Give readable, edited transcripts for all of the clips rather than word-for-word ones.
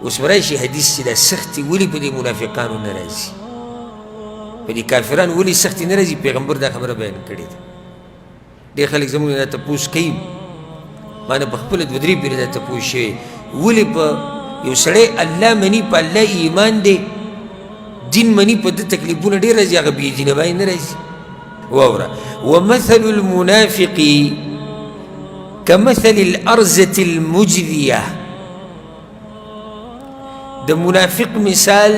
اوس به راشي حدیث چې دا سختي ولې په دې منافقانو نه راځي په دې کافرانو ولې سختي نه راځي پیغمبر دا خبره بیان کړې ده ډېر خلک زموږ نه دا تپوس کوي ما نه په خپله دوه درې پېرې دا تپوس شوی ولې په یو سړی الله مني په الله ایمان دی دین مني په ده تکلیفونه ډېر راځي هغه بېدینه باندې نه راځي واوره ومثل المنافق كمثل الأرزة المجذية د منافق مثال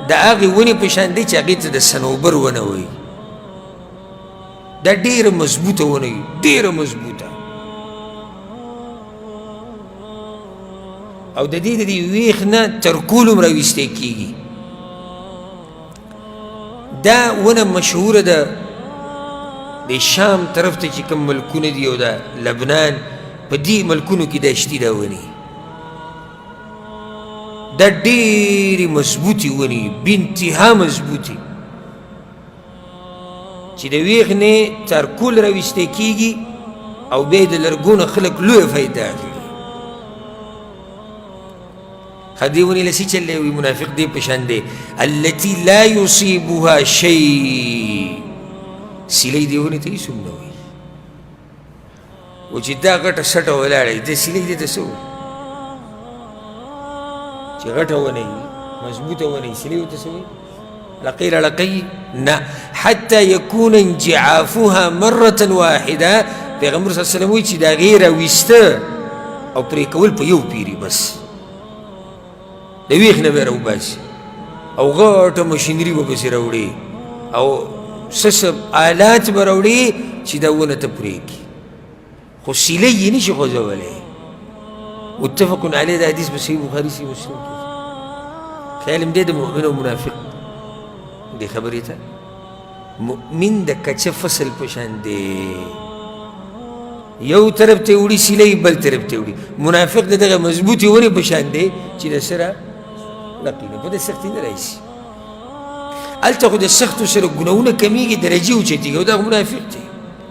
د هغې ونې په شان دی چې هغې ته د صنوبر ونه وایي دا ډېره مضبوطه ونه وي ډېره مضبوطه او د دې د دې ویښ نه ترکول هم راویستی کېږي دا ونه مشهوره ده د شام طرف ته چې کوم ملکونه دي او د لبنان په دې ملکونو کې دا شتي دا ونې دا ډېرې مضبوطې ونې بانتها مضبوطې چې د ویښ نه ترکول راویستی کېږي او بیا د لرګونه خلک لویه فایده اخلي هدې ونې له څه چلی وي منافق دې په شان دی التي لا يصيبها شيء سیلۍ دې ونې ته هېڅ هم نه وایي و چې دا غټه سټه ولاړه وي دې سیلۍ دې ته څه وایي چې غټه ونه وي مضبوطه ونه وي سیلۍ ورته څه وایي لقۍ رړقۍ نه حتی یکون انجعافها مرة واحده پیغمبر صلی الله علیه وسلم وایي چې د هغې راویسته او پرې کول په یو پیري بس د ویښ نه به یې راوباسي او غټه مشینري به پسې راوړي او څه آلات به راوړي چې دا ونه ته پرې کړي خو سیلۍ یې نشي خوځولی متفق علیه دا حدیث په صحیح بخاري صحیح مسلم کې خیال هم دی د مؤمن او منافق دې خبرې ته مؤمن د کچه فصل په شان دی یو طرف ته وړي سیلۍ بل طرف ته وړي منافق د دغه مضبوطې ونې په شان دی چې د سره لقینه په دې سختي نه راشي هلته خو د سختو سره ګناهونه کمیږي درجې اوچتېږي او دا منافق دی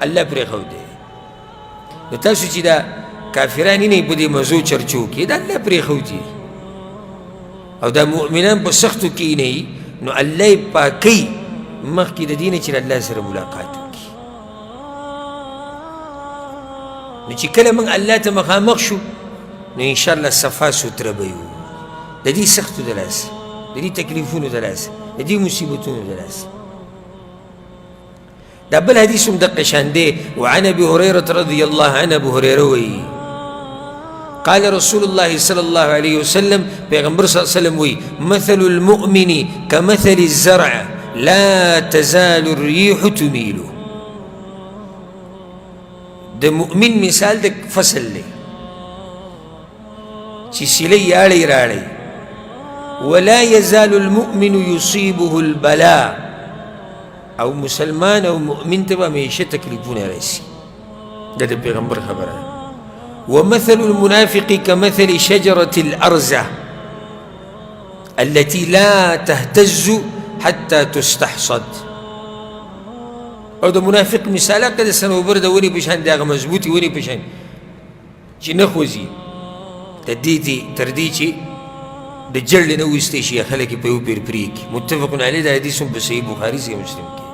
الله پرېښودی نو تاسو چې دا کافران نه په دې مزو چرچو کې دا الله پرېښودي او دا مؤمنان په سختو کې نه نو الله یې پاکوي مخکې د دې نه چې الله سره ملاقات وکړي نو چې کله موږ الله ته مخامخ شو نو انشاءالله صفا سوتره به یو د دې سختو د لاسه د دې تکلیفونو د لاسه د دې مصیبتونو د لاسه دا بل حدیث هم دقه شان دی وعن ابي هريره رضي الله عنه ابو هريره وایي قال رسول الله صلى الله عليه وسلم پیغمبر صلی الله علیه وسلم وایي مثل المؤمن كمثل الزرع لا تزال الريح تميل د مؤمن مثال د فصل دی چې سیلۍ یاړی راړی ولا يزال المؤمن يصيبه البلاء او مسلمان او مؤمن ته به همیشه تکلیفونه راشي دا د پیغمبر خبره ومثل المنافق كمثل شجرة الأرزة التي لا تهتز حتى تستحصد او د منافق مثال هغه د صنوبر د ونې په شان د هغه مضبوطې ونې په شان چې نه خوځي د دې تر دې چې د جړلې نه ویستی شي خلک یې په یو پیر پرېږدي متفق علیه دا حدیث هم په صحیح بخاري صحیح مسلم کې